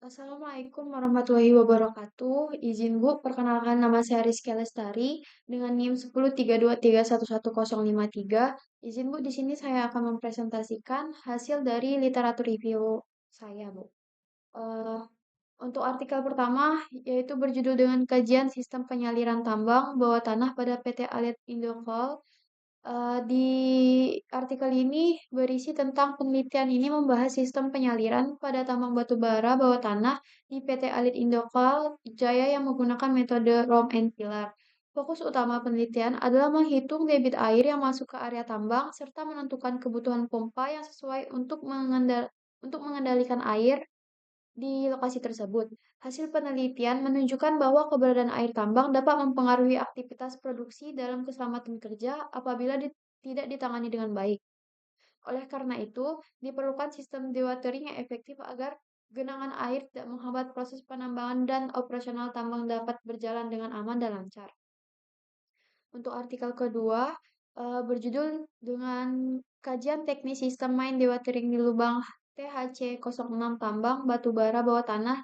Assalamualaikum warahmatullahi wabarakatuh. Izin Bu, perkenalkan nama saya Rizky Lestari dengan NIM 1032311153. Izin Bu, di sini saya akan mempresentasikan hasil dari literatur review saya, Bu. Eh, untuk artikel pertama, yaitu berjudul dengan kajian sistem penyaliran tambang bawah tanah pada PT Alit Indokol. Di artikel ini berisi tentang penelitian ini membahas sistem penyaliran pada tambang batu bara bawah tanah di PT Alit Indokal Jaya yang menggunakan metode ROM and Pillar. Fokus utama penelitian adalah menghitung debit air yang masuk ke area tambang serta menentukan kebutuhan pompa yang sesuai untuk mengendalikan air di lokasi tersebut. Hasil penelitian menunjukkan bahwa keberadaan air tambang dapat mempengaruhi aktivitas produksi dalam keselamatan kerja apabila tidak ditangani dengan baik. Oleh karena itu, diperlukan sistem dewatering yang efektif agar genangan air tidak menghambat proses penambangan dan operasional tambang dapat berjalan dengan aman dan lancar. Untuk artikel kedua, berjudul dengan kajian teknis sistem main dewatering di lubang THC 06 tambang batu bara bawah tanah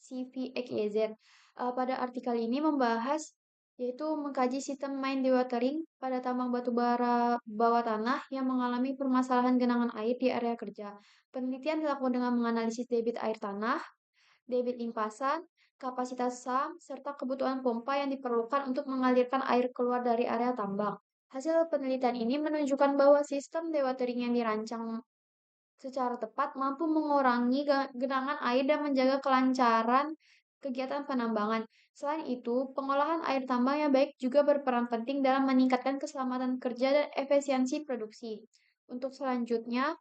CVXYZ. Pada artikel ini membahas yaitu mengkaji sistem main dewatering pada tambang batu bara bawah tanah yang mengalami permasalahan genangan air di area kerja. Penelitian dilakukan dengan menganalisis debit air tanah, debit limpasan, kapasitas SAM, serta kebutuhan pompa yang diperlukan untuk mengalirkan air keluar dari area tambang. Hasil penelitian ini menunjukkan bahwa sistem dewatering yang dirancang secara tepat mampu mengurangi genangan air dan menjaga kelancaran kegiatan penambangan. Selain itu, pengolahan air tambang yang baik juga berperan penting dalam meningkatkan keselamatan kerja dan efisiensi produksi. Untuk selanjutnya,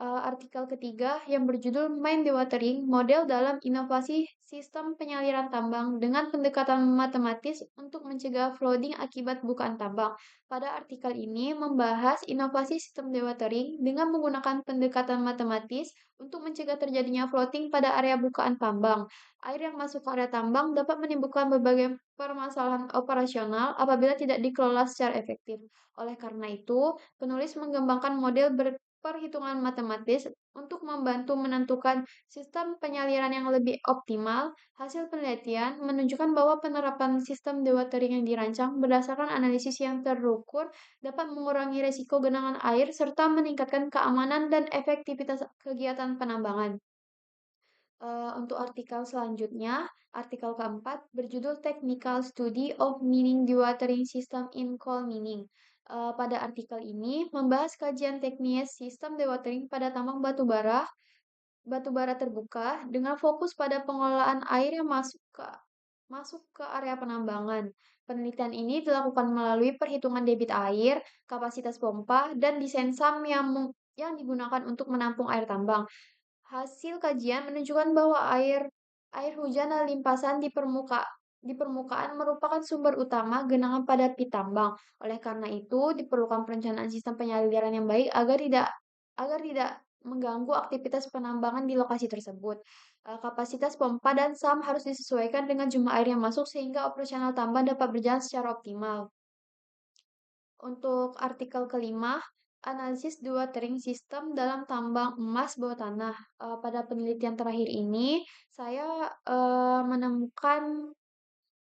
artikel ketiga yang berjudul Mind Dewatering, model dalam inovasi sistem penyaliran tambang dengan pendekatan matematis untuk mencegah flooding akibat bukaan tambang. Pada artikel ini membahas inovasi sistem dewatering dengan menggunakan pendekatan matematis untuk mencegah terjadinya flooding pada area bukaan tambang. Air yang masuk ke area tambang dapat menimbulkan berbagai permasalahan operasional apabila tidak dikelola secara efektif. Oleh karena itu, penulis mengembangkan model perhitungan matematis untuk membantu menentukan sistem penyaliran yang lebih optimal. Hasil penelitian menunjukkan bahwa penerapan sistem dewatering yang dirancang berdasarkan analisis yang terukur dapat mengurangi risiko genangan air serta meningkatkan keamanan dan efektivitas kegiatan penambangan. Untuk artikel selanjutnya, artikel keempat berjudul Technical Study of Mining Dewatering System in Coal Mining. Pada artikel ini membahas kajian teknis sistem dewatering pada tambang batu bara terbuka dengan fokus pada pengelolaan air yang masuk ke area penambangan. Penelitian ini dilakukan melalui perhitungan debit air, kapasitas pompa, dan desain SAM yang digunakan untuk menampung air tambang. Hasil kajian menunjukkan bahwa air hujan dan limpasan di permukaan merupakan sumber utama genangan pada pit tambang. Oleh karena itu, diperlukan perencanaan sistem penyaliran yang baik agar tidak mengganggu aktivitas penambangan di lokasi tersebut. Kapasitas pompa dan SAM harus disesuaikan dengan jumlah air yang masuk sehingga operasional tambang dapat berjalan secara optimal. Untuk artikel kelima, analisis dua tering sistem dalam tambang emas bawah tanah. Pada penelitian terakhir ini, saya menemukan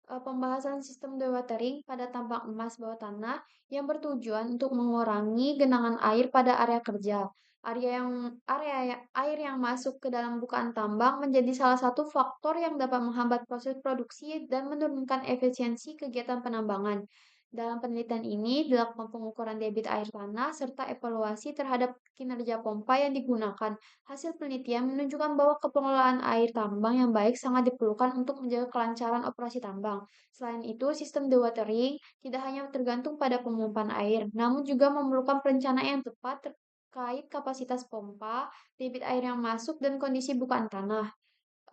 pembahasan sistem dewatering pada tambang emas bawah tanah yang bertujuan untuk mengurangi genangan air pada area kerja. Air yang masuk ke dalam bukaan tambang menjadi salah satu faktor yang dapat menghambat proses produksi dan menurunkan efisiensi kegiatan penambangan. Dalam penelitian ini dilakukan pengukuran debit air tanah serta evaluasi terhadap kinerja pompa yang digunakan. Hasil penelitian menunjukkan bahwa pengelolaan air tambang yang baik sangat diperlukan untuk menjaga kelancaran operasi tambang. Selain itu, sistem dewatering tidak hanya tergantung pada pemompaan air, namun juga memerlukan perencanaan yang tepat terkait kapasitas pompa, debit air yang masuk, dan kondisi bukaan tanah.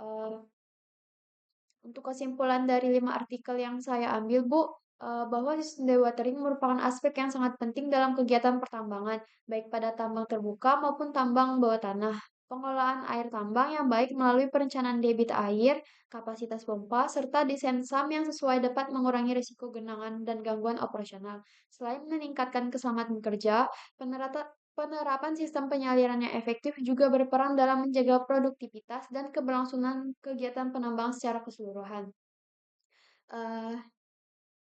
Eh, untuk kesimpulan dari 5 artikel yang saya ambil, Bu, bahwa sistem dewatering merupakan aspek yang sangat penting dalam kegiatan pertambangan, baik pada tambang terbuka maupun tambang bawah tanah. Pengelolaan air tambang yang baik melalui perencanaan debit air, kapasitas pompa, serta desain SAM yang sesuai dapat mengurangi risiko genangan dan gangguan operasional. Selain meningkatkan keselamatan kerja, Penerapan sistem penyaliran yang efektif juga berperan dalam menjaga produktivitas dan keberlangsungan kegiatan penambang secara keseluruhan. Eh,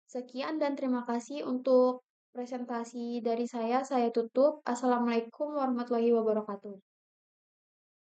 Sekian dan terima kasih untuk presentasi dari saya. Saya tutup. Assalamualaikum warahmatullahi wabarakatuh.